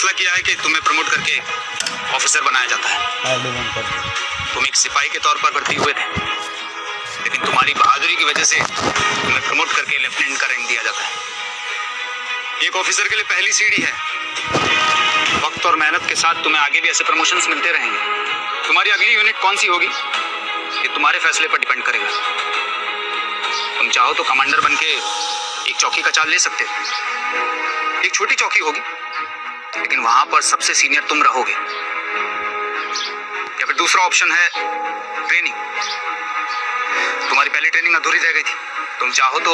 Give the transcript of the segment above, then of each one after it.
फैसला किया है कि तुम्हें प्रमोट करके ऑफिसर बनाया जाता है। तुम एक सिपाही के तौर पर भर्ती हुए थे, लेकिन तुम्हारी बहादुरी की वजह से तुम्हें प्रमोट करके लेफ्टिनेंट का रैंक दिया जाता है। एक ऑफिसर के लिए पहली सीढ़ी है। वक्त और मेहनत के साथ तुम्हें आगे भी ऐसे प्रमोशंस मिलते रहेंगे। तुम्हारी अगली यूनिट कौन सी होगी ये तुम्हारे फैसले पर डिपेंड करेगा। तुम चाहो तो कमांडर बनके एक चौकी का चार्ज ले सकते हो। एक छोटी चौकी होगी, लेकिन वहां पर सबसे सीनियर तुम रहोगे। या फिर दूसरा ऑप्शन है ट्रेनिंग। तुम्हारी पहली ट्रेनिंग अधूरी रह गई थी। तुम चाहो तो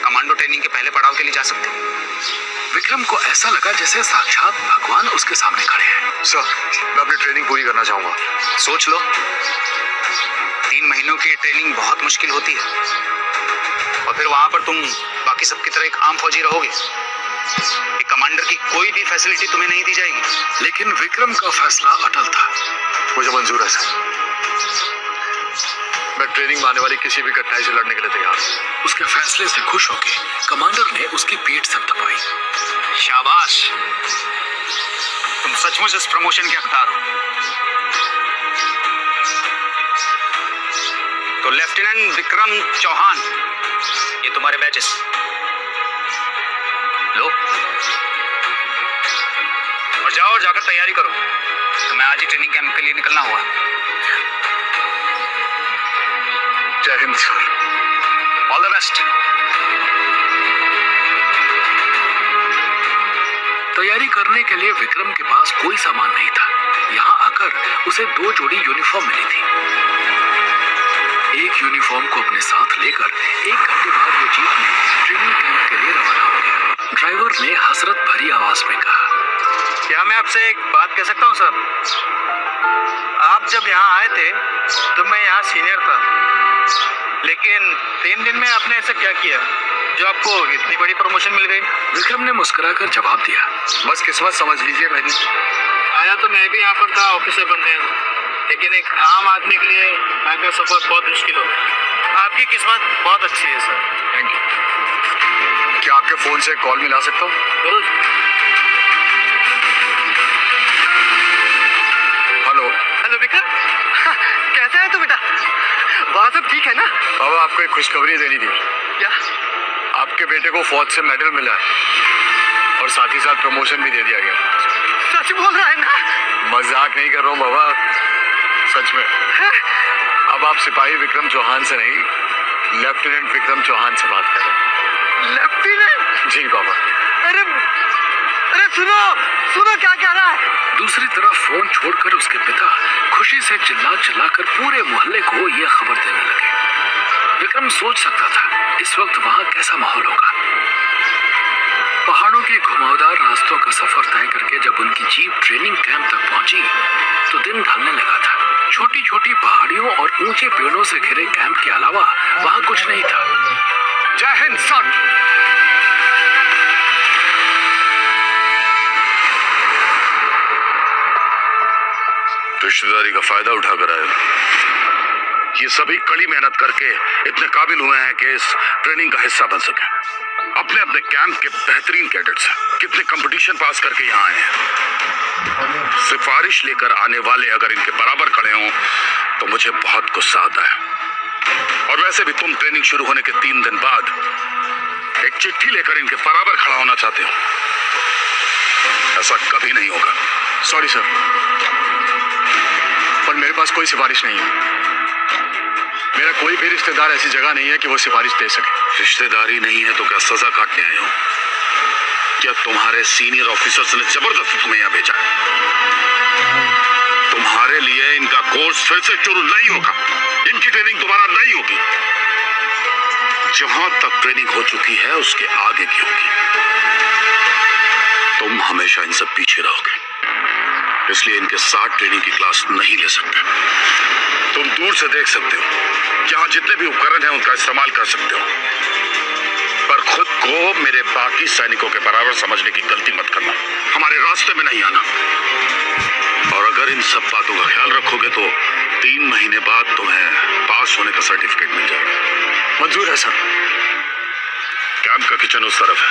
कमांडो ट्रेनिंग के पहले पड़ाव के लिए जा सकते हो। विक्रम को ऐसा लगा जैसे साक्षात भगवान उसके सामने खड़े हैं। सर, मैं अपनी ट्रेनिंग पूरी करना चाहूंगा। सोच लो, 3 महीनों की ट्रेनिंग बहुत मुश्किल होती है, और फिर वहां पर तुम बाकी सबकी तरह एक आम फौजी रहोगे। एक कमांडर की कोई भी फैसिलिटी तुम्हें नहीं दी जाएगी। लेकिन विक्रम का फैसला अटल था। मुझे मंजूर है सर। मैं ट्रेनिंग में आने वाली किसी भी कठिनाई से लड़ने के लिए तैयार हूँ। उसके फैसले से खुश होकर कमांडर ने उसकी पीठ थपथपाई। शाबाश, तुम सचमुच इस प्रमोशन के हकदार हो। तो लेफ्टिनेंट विक्रम चौहान, ये तुम्हारे बैचेस लो, और जाओ और जाकर तैयारी करो। तुम्हें आज ही ट्रेनिंग कैंप के लिए निकलना हुआ। जय Hind sir. All the best. तैयारी करने के लिए विक्रम के पास कोई सामान नहीं था। यहाँ आकर उसे 2 जोड़ी यूनिफॉर्म मिली थी। एक यूनिफॉर्म को अपने साथ लेकर 1 घंटे बाद वो जीप में ट्रेनिंग कैंप के लिए रवाना हो गया। ड्राइवर ने हसरत भरी आवाज में कहा, क्या मैं आपसे एक बात कह सकता हूँ सर? आप जब यहाँ आए थे तो मैं यहाँ सीनियर था, लेकिन 3 दिन में आपने ऐसा क्या किया जो आपको इतनी बड़ी प्रमोशन मिल गई? विक्रम ने मुस्कुराकर जवाब दिया, बस किस्मत समझ लीजिए मेरी। आया तो मैं भी यहाँ पर था ऑफिसर बनने, लेकिन एक आम आदमी के लिए यहाँ का सफर बहुत मुश्किल होगा। आपकी किस्मत बहुत अच्छी है सर। Thank you. क्या आपके फोन से कॉल मिला सकता हूँ? जरूर। हेलो। हेलो विक्रम, कैसा है तू बेटा? वहाँ सब ठीक है ना? बाबा, आपको एक खुशखबरी देनी थी। क्या? आपके बेटे को फौज से मेडल मिला है, और साथ ही साथ प्रमोशन भी दे दिया गया। सच बोल रहा है ना? मजाक नहीं कर रहा हूँ बाबा, सच में। अब आप सिपाही विक्रम चौहान से नहीं, लेफ्टिनेंट विक्रम चौहान से बात कर रहे हैं। लेफ्टिनेंट? जी बाबा। अरे अरे सुनो सुनो, क्या कह रहा है? दूसरी तरफ फोन छोड़कर उसके पिता खुशी से चिल्लाकर पूरे मोहल्ले को यह खबर देने लगे। विक्रम सोच सकता था इस वक्त वहां कैसा माहौल होगा। पहाड़ों के घुमावदार रास्तों का सफर तय करके जब उनकी जीप ट्रेनिंग कैंप तक पहुंची तो दिन ढलने लगा था। छोटी छोटी पहाड़ियों और ऊंचे पेड़ों से घिरे कैंप के अलावा वहां कुछ नहीं था। जय हिंद सर। रिश्तेदारी का फायदा उठाकर आए। ये सभी कड़ी मेहनत करके इतने काबिल हुए हैं कि इस ट्रेनिंग का हिस्सा बन सके। अपने अपने कैंप के बेहतरीन कैडेट्स कितने कंपटीशन पास करके यहाँ आए हैं। सिफारिश लेकर आने वाले अगर इनके बराबर खड़े हों तो मुझे बहुत गुस्सा आता है। और वैसे भी तुम ट्रेनिंग शुरू होने के 3 दिन बाद एक चिट्ठी लेकर इनके बराबर खड़ा होना चाहते हो। ऐसा कभी नहीं होगा। सॉरी सर, पर मेरे पास कोई सिफारिश नहीं है। मेरा कोई भी रिश्तेदार ऐसी जगह नहीं है कि वो सिफारिश दे सके। रिश्तेदारी नहीं है तो क्या सजा काटने आए हो? क्या तुम्हारे सीनियर ऑफिसर्स ने जबरदस्ती तुम्हें यहाँ भेजा है? तुम्हारे लिए इनका कोर्स फिर से शुरू नहीं होगा। इनकी ट्रेनिंग दोबारा नहीं होगी। जहां तक ट्रेनिंग हो चुकी है उसके आगे की होगी। तुम हमेशा इनसे पीछे रहोगे, इसलिए इनके साथ ट्रेनिंग की क्लास नहीं ले सकते। तुम दूर से देख सकते हो, यहाँ जितने भी उपकरण हैं उनका इस्तेमाल कर सकते हो, पर खुद को मेरे बाकी सैनिकों के बराबर समझने की गलती मत करना। हमारे रास्ते में नहीं आना। और अगर इन सब बातों का ख्याल रखोगे तो 3 महीने बाद तुम्हें पास होने का सर्टिफिकेट मिल जाएगा। मंजूर है सर। कैंप का किचन उस तरफ है।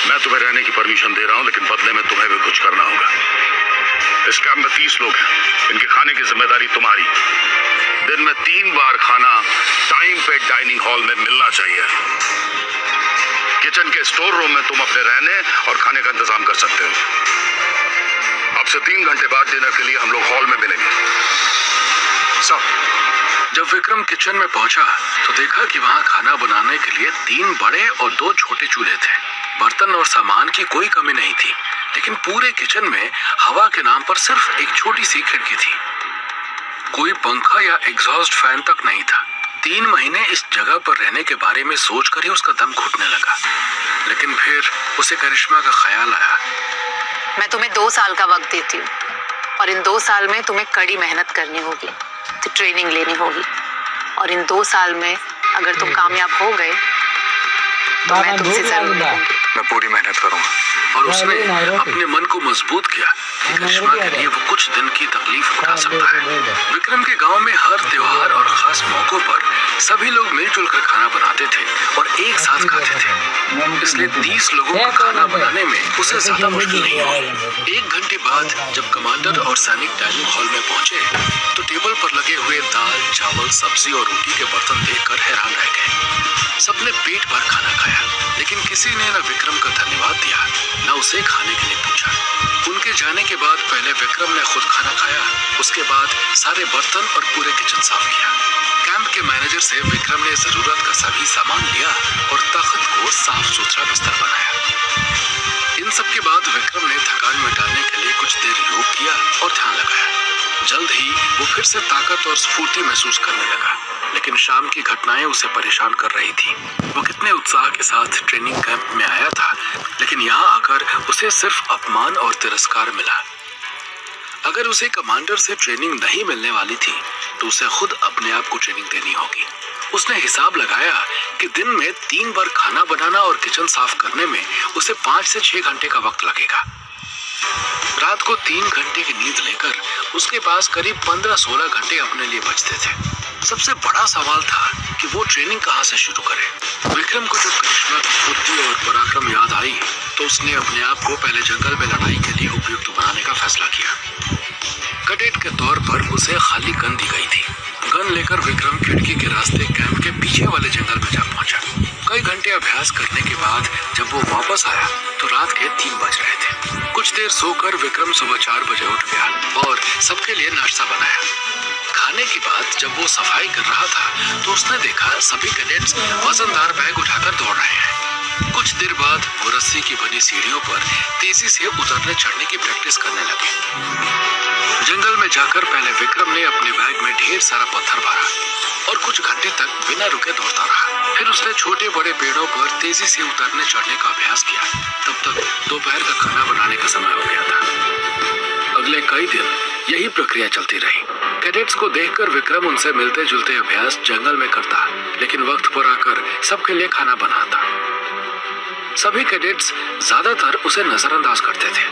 मैं तुम्हें रहने की परमिशन दे रहा हूँ, लेकिन बदले में तुम्हें भी कुछ करना इस कैंप में 30 लोग हैं। इनके खाने की जिम्मेदारी तुम्हारी। दिन में 3 बार खाना टाइम पे डाइनिंग हॉल में मिलना चाहिए। किचन के स्टोर रूम में तुम अपने रहने और खाने का इंतजाम कर सकते हो। अब से 3 घंटे बाद डिनर के लिए हम लोग हॉल में मिलेंगे। जब विक्रम किचन में पहुंचा तो देखा कि वहां खाना बनाने के लिए 3 बड़े और 2 छोटे चूल्हे थे। बर्तन और सामान की कोई कमी नहीं थी, लेकिन पूरे किचन में हवा के नाम पर सिर्फ एक छोटी सी खिड़की थी। कोई पंखा या एग्जॉस्ट फैन तक नहीं था। 3 महीने इस जगह पर रहने के बारे में सोचकर ही उसका दम घुटने लगा। लेकिन फिर उसे करिश्मा का ख्याल आया। मैं तुम्हें 2 साल का वक्त देती हूँ और इन 2 साल में तुम्हें कड़ी मेहनत करनी होगी, तो ट्रेनिंग लेनी होगी। और इन 2 साल में अगर तुम कामयाब हो गए तो मैं तुमसे जरूर मिलूंगी। मैं पूरी मेहनत करूंगा। और उसने अपने मन को मजबूत किया कि करिश्मा के लिए वो कुछ दिन की तकलीफ उठा सकता है। विक्रम के गांव में हर त्योहार और खास मौकों पर सभी लोग मिलजुल कर खाना बनाते थे और एक साथ खाते थे। इसलिए 30 लोगों का खाना बनाने में उसे ज्यादा मुश्किल नहीं हुई। 1 घंटे बाद जब कमांडर और सैनिक डाइनिंग हॉल में पहुंचे तो टेबल पर लगे हुए दाल, चावल, सब्जी और रोटी के बर्तन देखकर हैरान रह गए। सबने पेट भर खाना खाया, लेकिन किसी ने न विक्रम का धन्यवाद दिया न उसे खाने के लिए पूछा। उनके जाने के बाद पहले विक्रम ने खुद खाना खाया, उसके बाद सारे बर्तन और पूरे किचन साफ किया। कैंप के मैनेजर से विक्रम ने जरूरत का सभी सामान लिया और तख्त को साफ सुथरा बिस्तर बनाया। इन सब के बाद विक्रम ने थकान मिटाने के लिए कुछ देर योग किया और ध्यान लगाया। जल्द ही वो फिर से ताकत और स्फूर्ति महसूस करने लगा। लेकिन शाम की घटनाएं उसे परेशान कर रही थी। वो कितने उत्साह के साथ ट्रेनिंग कैंप में आया था, लेकिन यहाँ आकर उसे सिर्फ अपमान और तिरस्कार मिला। अगर उसे कमांडर से ट्रेनिंग नहीं मिलने वाली थी तो उसे खुद अपने आप को ट्रेनिंग देनी होगी। उसने हिसाब लगाया कि दिन में 3 बार खाना बनाना और किचन साफ करने में उसे 5 से 6 घंटे का वक्त लगेगा। रात को 3 घंटे की नींद लेकर उसके पास करीब 15-16 घंटे अपने लिए बचते थे। सबसे बड़ा सवाल था कि वो ट्रेनिंग कहाँ से शुरू करे। विक्रम को जब करिश्मा की बुद्धि और पराक्रम याद आई तो उसने अपने आप को पहले जंगल में लड़ाई के लिए उपयुक्त बनाने का फैसला किया। कैडेट के तौर पर उसे खाली गन दी गई थी। गन लेकर विक्रम खिड़की के रास्ते कैंप के पीछे वाले जंगल में जा पहुंचा। कई घंटे अभ्यास करने के बाद जब वो वापस आया तो रात के 3 बज रहे थे। कुछ देर सोकर विक्रम सुबह 4 बजे उठ गया और सबके लिए नाश्ता बनाया। खाने के बाद जब वो सफाई कर रहा था तो उसने देखा सभी कैडेट्स वजनदार बैग उठाकर दौड़ रहे हैं। कुछ देर बाद वो रस्सी की बनी सीढ़ियों पर तेजी से उतरने चढ़ने की प्रैक्टिस करने लगे। जंगल में जाकर पहले विक्रम ने अपने बैग में ढेर सारा पत्थर भरा और कुछ घंटे तक बिना रुके दौड़ता रहा। फिर उसने छोटे बड़े पेड़ों पर तेजी से उतरने चढ़ने का अभ्यास किया। तब तक दोपहर का खाना बनाने का समय हो गया था। अगले कई दिन यही प्रक्रिया चलती रही। कैडेट्स को देखकर विक्रम उनसे मिलते जुलते अभ्यास जंगल में करता, लेकिन वक्त पर आकर सबके लिए खाना बनाता। सभी कैडेट्स ज्यादातर उसे नजरअंदाज करते थे,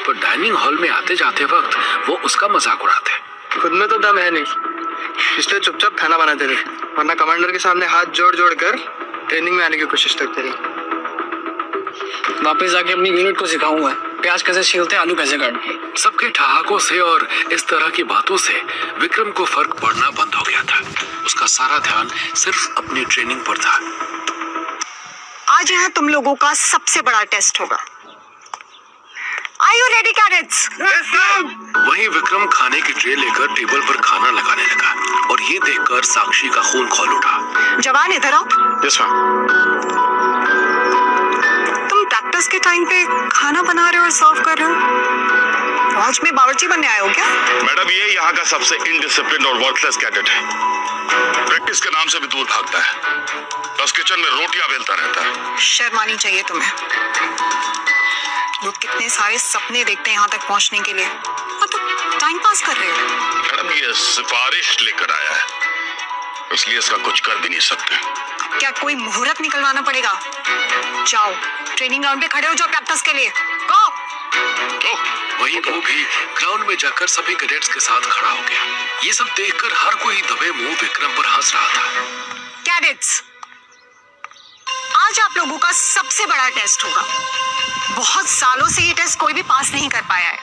पर डाइनिंग हॉल में आते जाते वक्त वो उसका मजाक उड़ाते। खुद में तो दम है नहीं, इसलिए चुपचाप खाना बनाते रहे, वरना कमांडर के सामने हाथ जोड़ जोड़ कर ट्रेनिंग में आने की कोशिश करते रहे। वापस जाके अपनी यूनिट को सिखाऊंगा प्याज कैसे छीलते, आलू कैसे काटते। सबके ठहाकों से और इस तरह की बातों से विक्रम को फर्क पड़ना बंद हो गया था। उसका सारा ध्यान सिर्फ अपनी ट्रेनिंग पर था। आज यहाँ तुम लोगों का सबसे बड़ा टेस्ट होगा। Are you ready, cadets? Yes, ma'am. वहीं विक्रम खाने की ट्रे लेकर टेबल पर खाना लगाने लगा और ये देखकर साक्षी का खून खौल उठा। जवान इधर आओ। Yes, ma'am. तुम प्रैक्टिस के टाइम पे खाना बना रहे हो और सर्व कर रहे हो। फौज में बावर्ची बनने आए हो क्या? मैडम, ये यहाँ का सबसे इनडिसिप्लिन और वर्थलेस कैडेट है। प्रैक्टिस के नाम से भी दूर भागता है, बस किचन में रोटियां बेलता रहता है। शर्म आनी चाहिए तुम्हें। लोग कितने सारे सपने देखते हैं यहाँ तक पहुँचने के लिए, और तुम टाइम पास कर रहे हो। मैडम, ये सिफारिश लेकर आया है, इसलिए इसका कुछ कर भी नहीं सकते। क्या कोई मुहूर्त निकलवाना पड़ेगा? जाओ ट्रेनिंग ग्राउंड पे खड़े हो जाओ प्रैक्टिस के लिए। गो। तो वहीं वो भी ग्राउंड में जाकर सभी कैडेट्स के साथ खड़ा हो गया। ये सब देखकर हर कोई दबे मुंह विक्रम पर हंस रहा था। कैडेट्स, आज आप लोगों का सबसे बड़ा टेस्ट होगा। बहुत सालों से ये टेस्ट कोई भी पास नहीं कर पाया है।